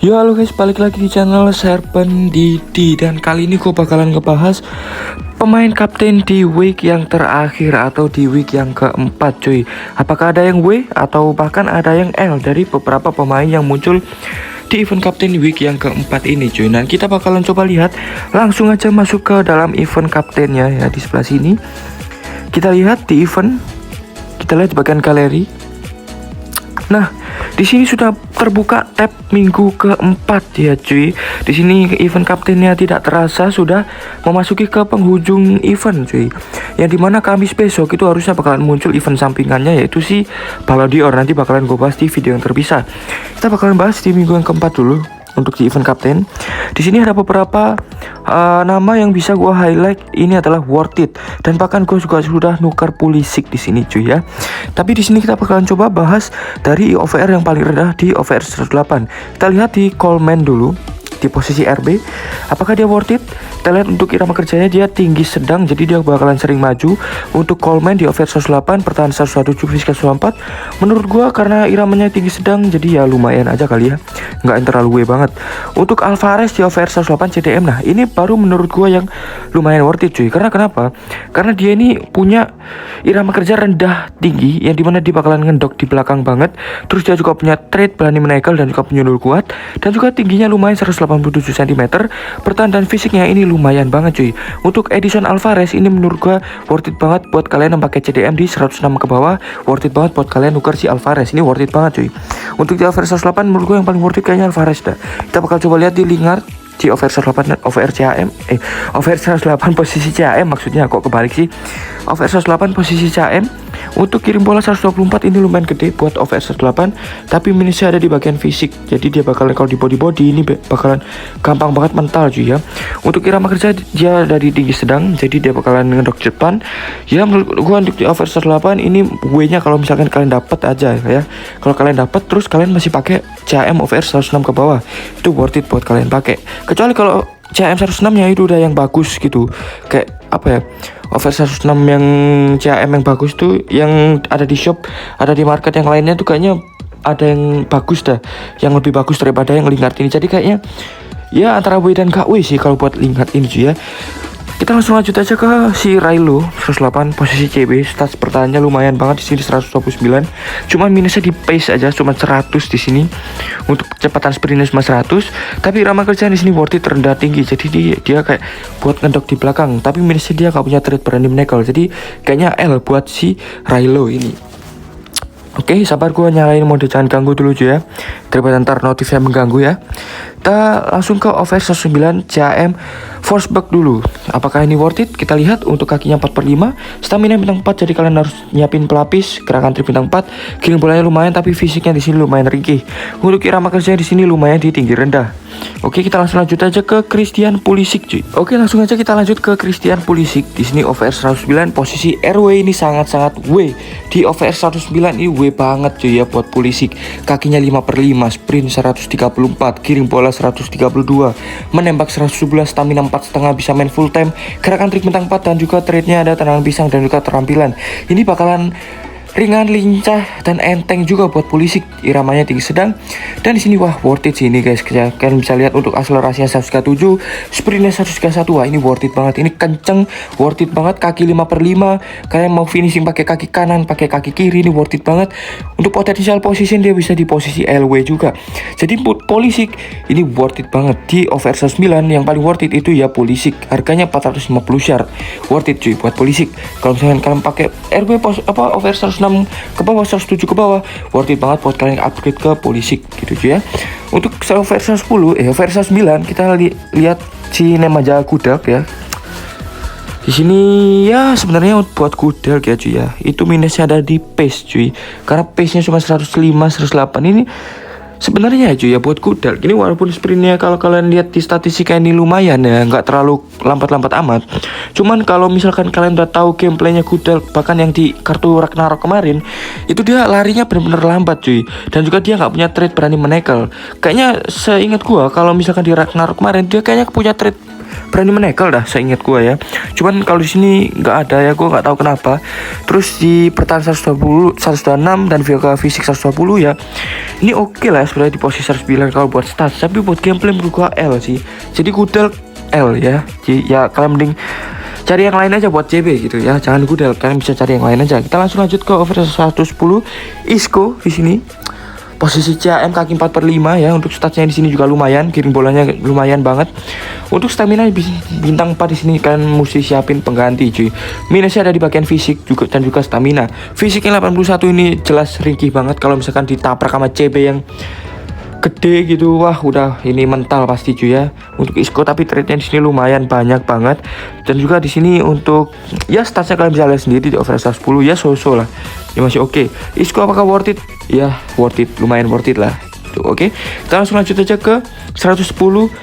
Yo halo guys, balik lagi di channel Serpent Didi. Dan kali ini gue bakalan ngebahas pemain kapten di week yang terakhir atau di week yang keempat cuy. Apakah ada yang W atau bahkan ada yang L dari beberapa pemain yang muncul di event kapten di week yang keempat ini cuy. Nah kita bakalan coba lihat, langsung aja masuk ke dalam event kaptennya ya. Di sebelah sini kita lihat di event, kita lihat di bagian galeri. Nah, di sini sudah terbuka tab minggu keempat ya cuy. Di sini event kaptennya tidak terasa sudah memasuki ke penghujung event cuy. Yang dimana Kamis besok itu harusnya bakalan muncul event sampingannya, yaitu si Ballon d'Or. Nanti bakalan gue bahas di video yang terpisah. Kita bakalan bahas di minggu yang keempat dulu untuk di event kapten. Di sini ada beberapa nama yang bisa gue highlight. Ini adalah worth it, dan bahkan gue juga sudah nukar Pulisic di sini cuy ya. Tapi di sini kita bakalan coba bahas dari OVR yang paling rendah di OVR 108. Kita lihat di Coleman dulu di posisi RB, apakah dia worth it? Kita lihat untuk irama kerjanya dia tinggi sedang, jadi dia bakalan sering maju. Untuk Coleman di OVR 108, pertahanan 117, fisika 104. Menurut gua karena iramanya tinggi sedang, jadi ya lumayan aja kali ya, nggak yang terlalu W banget. Untuk Alvarez di OVR 108 CDM, nah ini baru menurut gua yang lumayan worth it cuy. Karena kenapa? Karena dia ini punya irama kerja rendah tinggi, yang dimana dia bakalan ngendok di belakang banget. Terus dia juga punya trade berani menekel dan juga penyundul kuat, dan juga tingginya lumayan 187 cm. Pertahanan dan fisiknya ini lumayan banget cuy. Untuk Edison Alvarez ini menurut gua worth it banget buat kalian yang pakai CDM di 106 ke bawah. Worth it banget buat kalian nuker si Alvarez, ini worth it banget cuy. Untuk di OVR 108 menurut gua yang paling worth it kayaknya Alvarez dah. Kita bakal coba lihat di Lingard di OVR 108, OVR CAM, OVR 108 posisi CAM, maksudnya kok kebalik sih. OVR 108 posisi CAM. Untuk kirim bola 124 ini lumayan gede buat OVR 108, tapi minusnya ada di bagian fisik. Jadi dia bakalan, kalau di body ini bakalan gampang banget mental cuy ya. Untuk irama kerja dia dari tinggi sedang, jadi dia bakalan ngedok depan. Ya menurut gua untuk di OVR 108 ini W-nya kalau misalkan kalian dapat aja ya. Kalau kalian dapat terus kalian masih pakai CAM OVR 106 ke bawah, itu worth it buat kalian pakai. Kecuali kalau CAM 106 nya itu udah yang bagus gitu, kayak apa ya, OVR 106 yang CAM yang bagus tuh, yang ada di shop, ada di market yang lainnya tuh kayaknya ada yang bagus dah, yang lebih bagus daripada yang Lingard ini. Jadi kayaknya ya antara W dan KW sih kalau buat Lingard ini cuy ya. Kita langsung lanjut aja ke si Railo 108 posisi CB. Stats pertahanannya lumayan banget di sini 129. Cuman minusnya di pace aja, cuma 100 di sini. Untuk kecepatan sprintnya cuma 100. Tapi irama kerjaan di sini worth it rendah tinggi. Jadi dia kayak buat ngedok di belakang. Tapi minusnya dia nggak punya trade berani menekel. Jadi kayaknya L buat si Railo ini. Oke, sabar gue nyalain mode jangan ganggu dulu cuy ya, daripada ntar notifnya mengganggu ya. Kita langsung ke OVR 109 CAM Forsberg dulu. Apakah ini worth it? Kita lihat untuk kakinya 4/5, stamina bintang 4, jadi kalian harus nyiapin pelapis, gerakan trip bintang 4. Kirim bolanya lumayan, tapi fisiknya di sini lumayan ringkih. Untuk irama kerjanya di sini lumayan di tinggi rendah. Oke, kita langsung lanjut aja ke Christian Pulisic cuy. Oke, langsung aja kita lanjut ke Christian Pulisic. Di sini OVR 109 posisi RW ini sangat-sangat W. Di OVR 109 ini W banget cuy ya buat Pulisic. Kakinya 5/5, sprint 134, kirim bola 132, menembak 111, stamina 4,5, bisa main full time, gerakan trik bintang 4, dan juga trade-nya ada tendangan pisang dan juga terampilan. Ini bakalan ringan, lincah, dan enteng juga buat Pulisic. Iramanya tinggi sedang, dan di sini wah worth it sih ini guys. Kalian bisa lihat untuk akselerasinya 137, sprintnya 131. Wah ini worth it banget, ini kenceng, worth it banget. Kaki 5/5, kalian mau finishing pakai kaki kanan, pakai kaki kiri, ini worth it banget. Untuk potensial position dia bisa di posisi LW juga. Jadi buat Pulisic ini worth it banget. Di OVR 9 yang paling worth it itu ya Pulisic. Harganya 450 share, worth it cuy buat Pulisic. Kalau misalkan kalian pakai RB OVR 106 ke bawah, 107 ke bawah, worth it banget buat kalian upgrade ke Pulisic gitu cuy ya. Untuk OVR 110 OVR 109 kita lihat si Nemanja Kudak ya. Di sini ya sebenarnya buat Kudak ya cuy ya, itu minusnya ada di pace cuy, karena pace nya cuma 105 108. Ini sebenarnya cuy ya buat Kudak ini, walaupun sprintnya kalau kalian lihat di statistika ini lumayan ya, nggak terlalu lambat-lambat amat. Cuman kalau misalkan kalian udah tahu gameplaynya Kudak, bahkan yang di kartu Ragnarok kemarin, itu dia larinya bener-bener lambat cuy, dan juga dia nggak punya trade berani menekel. Kayaknya seingat gua kalau misalkan di Ragnarok kemarin dia kayaknya punya trade berani menekel dah seingat gua ya. Cuman kalau di sini nggak ada ya, gua nggak tahu kenapa. Terus di pertahanan 120, 126 dan via fisik 120 ya. Ini oke lah sebenarnya di posisi 109 kalau buat stats, tapi buat gameplay menurut gua L sih. Jadi Gudel L ya. Jadi ya kalian mending cari yang lain aja buat CB gitu ya. Jangan Gudel, kalian bisa cari yang lain aja. Kita langsung lanjut ke over 110 Isco di sini. Posisi CAM kaki 4/5 ya. Untuk statsnya di sini juga lumayan, kiring bolanya lumayan banget. Untuk stamina bintang 4 di sini kalian mesti siapin pengganti cuy. Minusnya ada di bagian fisik juga dan juga stamina. Fisiknya 81 ini jelas ringkih banget kalau misalkan ditabrak sama CB yang gede gitu, wah udah ini mental pasti cuy ya. Untuk Isco tapi trade-nya di sini lumayan banyak banget. Dan juga di sini untuk ya statsnya kalian bisa lihat sendiri di over 110 ya, so-so lah. Ya masih oke. Isco apakah worth it? Ya worth it, lumayan worth it lah. Tuh, oke. Kita langsung lanjut aja ke 110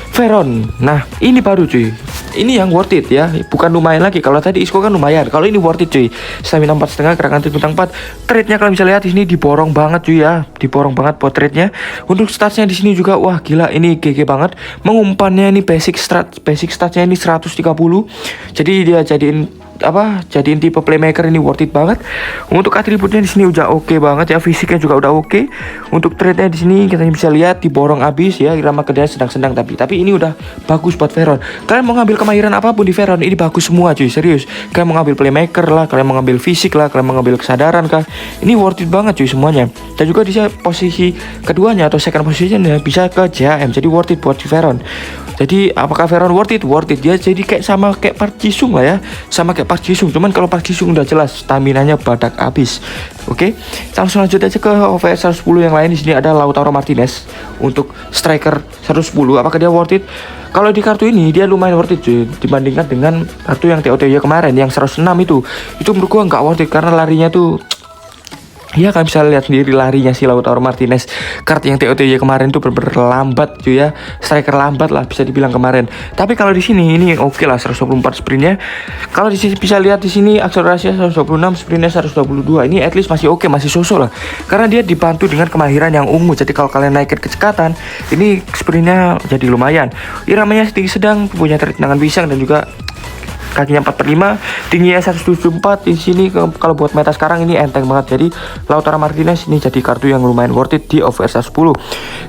Veron. Nah, ini baru cuy. Ini yang worth it ya, bukan lumayan lagi. Kalau tadi Isco kan lumayan, kalau ini worth it cuy. Stamina 4,5, gerakan bintang 4. Trade-nya kalian bisa lihat di sini diborong banget cuy ya. Diborong banget buat trade-nya. Untuk statsnya di sini juga wah gila, ini GG banget. Mengumpannya ini basic statsnya ini 130. Jadi dia jadiin tipe playmaker ini worth it banget. Untuk atributnya di sini udah oke banget ya, fisiknya juga udah oke. Untuk trade-nya di sini kita bisa lihat diborong abis ya, irama kerjanya sedang-sedang tapi ini udah bagus buat Veron. Kalian mau ngambil kemahiran apapun di Veron ini bagus semua cuy, serius. Kalian mau ngambil playmaker lah, kalian mau ngambil fisik lah, kalian mau ngambil kesadaran kah, ini worth it banget cuy semuanya. Dan juga di posisi keduanya atau second positionnya bisa ke JAM, jadi worth it buat si Veron. Jadi apakah Veron worth it? Worth it. Dia jadi kayak sama kayak Park Ji-sung lah ya. Sama kayak Park Ji-sung. Cuman kalau Park Ji-sung udah jelas staminanya badak habis. Oke. Kita langsung lanjut aja ke OVR 110 yang lain. Di sini ada Lautaro Martinez untuk striker 110. Apakah dia worth it? Kalau di kartu ini dia lumayan worth it cuy, dibandingkan dengan kartu yang TOTY kemarin yang 106 itu. Itu menurut gua nggak worth it karena larinya tuh ya kalian bisa lihat sendiri larinya si Lautaro Martinez. Kart yang TOTY kemarin tuh lambat cuy ya, striker lambat lah bisa dibilang kemarin. Tapi kalau di sini ini oke lah 124 sprintnya. Kalau di sini bisa lihat di sini akselerasinya 126, sprintnya 122. Ini at least masih oke, masih sosok lah. Karena dia dibantu dengan kemahiran yang ungu. Jadi kalau kalian naikin kecepatan, ini sprintnya jadi lumayan. Iramanya tinggi sedang, punya tendangan pisang dan juga kakinya 4/5, tingginya 174. Di sini kalau buat meta sekarang ini enteng banget. Jadi Lautaro Martinez ini jadi kartu yang lumayan worth it di over 110.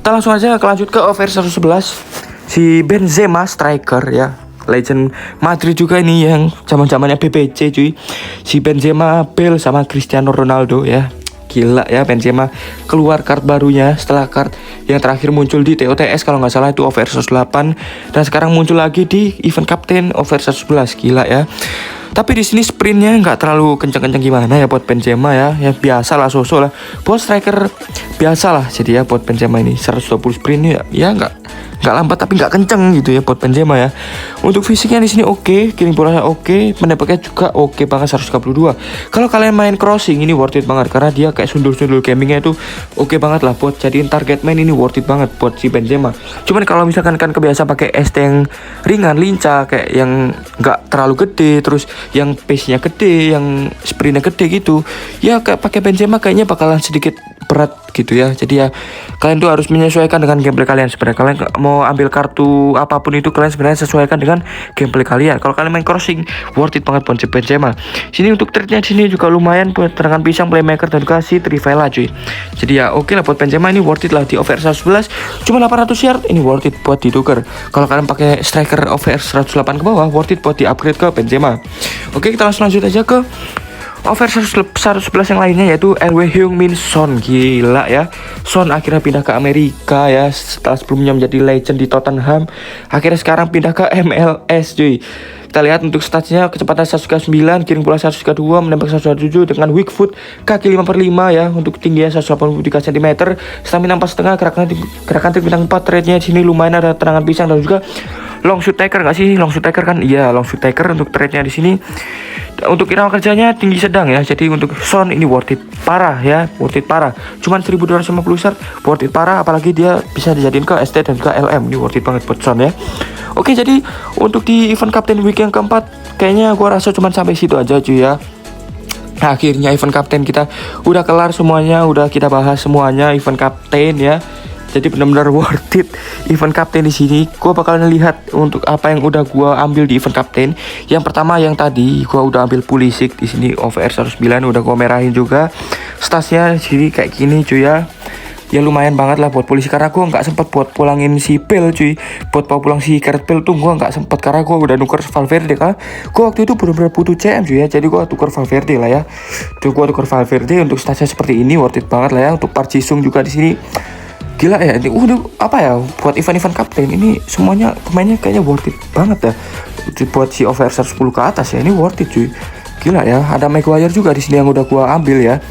Kita langsung aja lanjut ke over 111. Si Benzema striker ya, legend Madrid juga ini yang zaman-zamannya BBC cuy. Si Benzema, Bale sama Cristiano Ronaldo ya. Gila ya, Benzema keluar kart barunya setelah kart yang terakhir muncul di TOTS kalau nggak salah itu over 108, dan sekarang muncul lagi di event Captain over 111. Gila ya. Tapi di sini sprintnya nggak terlalu kenceng-kenceng gimana ya buat Benzema ya. Ya biasa lah, sosok lah. Buat striker biasa lah. Jadi ya buat Benzema ini 120 sprint ya nggak lambat tapi nggak kenceng gitu ya buat Benzema ya. Untuk fisiknya di sini oke, kiring bolanya oke, menembaknya juga oke banget 132. Kalau kalian main crossing ini worth it banget karena dia kayak sundul-sundul gamingnya itu oke banget lah buat jadiin target main, ini worth it banget buat si Benzema. Cuman kalau misalkan kan kebiasa pakai ST yang ringan, lincah, kayak yang nggak terlalu gede, terus yang pace-nya gede, yang sprintnya gede gitu, ya kayak pakai Benzema kayaknya bakalan sedikit berat gitu ya. Jadi ya kalian tuh harus menyesuaikan dengan gameplay kalian. Sebenarnya kalian mau ambil kartu apapun itu kalian sebenarnya sesuaikan dengan gameplay kalian. Kalau kalian main crossing worth it banget buat Benzema. Sini untuk trade-nya sini juga lumayan buat terangan pisang, playmaker dan juga si Trivela cuy. Jadi ya oke lah buat Benzema, ini worth it lah di over 111. Cuma 800 yard ini worth it buat ditukar. Kalau kalian pakai striker over 108 ke bawah worth it buat di upgrade ke Benzema. Oke, kita langsung lanjut aja ke over 111 yang lainnya yaitu LW Heung-min Son. Gila ya, Son akhirnya pindah ke Amerika ya. Setelah sebelumnya menjadi legend di Tottenham, akhirnya sekarang pindah ke MLS cuy. Kita lihat untuk statsnya kecepatan 109, kiring bola 102, menembak 127 dengan weak foot kaki 5/5 ya. Untuk tingginya 183 cm, stamina 4,5, gerakan trik bintang 4. Trade-nya di sini lumayan, ada tendangan pisang dan juga long shoot taker nggak sih? Long shoot taker kan? Iya, long shoot taker untuk trade-nya di sini. Untuk irama kerjanya tinggi sedang ya. Jadi untuk Son ini worth it parah ya, worth it parah. Cuman 1250 shard, worth it parah, apalagi dia bisa dijadiin ke ST dan ke LM. Ini worth it banget buat Son ya. Oke, jadi untuk di event Captain Week yang keempat kayaknya gua rasa cuman sampai situ aja cuy ya. Akhirnya event Captain kita udah kelar semuanya, udah kita bahas semuanya event Captain ya. Jadi benar-benar worth it event kapten di sini. Gue bakalan lihat untuk apa yang udah gue ambil di event kapten. Yang pertama yang tadi gue udah ambil Pulisic di sini OVR 109, udah gue merahin juga. Stasnya di sini kayak gini cuy ya. Ya lumayan banget lah buat polisi, karena gue nggak sempet buat pulangin si Bale cuy. Buat mau pulang si Gareth Bale tuh gue nggak sempet, karena gue udah nuker Valverde kan. Gue waktu itu bener-bener butuh CM cuy ya, jadi gue tuker Valverde lah ya. Tuh gue tuker Valverde untuk statsnya seperti ini, worth it banget lah ya. Untuk Park Ji-sung juga di sini gila ya. Ini udah apa ya, buat event-event kapten ini semuanya pemainnya kayaknya worth it banget ya. Buat si over 110 ke atas ya, ini worth it cuy. Gila ya, ada Maguire juga di sini yang udah gue ambil ya.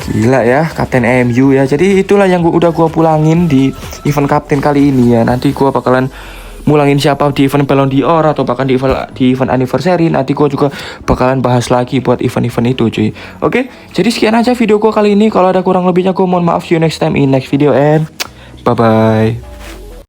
Gila ya, kapten MU ya. Jadi itulah yang udah gue pulangin di event kapten kali ini ya. Nanti gue bakalan mulangin siapa di event Ballon d'Or atau bahkan di event anniversary. Nanti gue juga bakalan bahas lagi buat event-event itu cuy. Oke, jadi sekian aja video gue kali ini. Kalau ada kurang lebihnya gue mohon maaf. See you next time in next video and bye bye.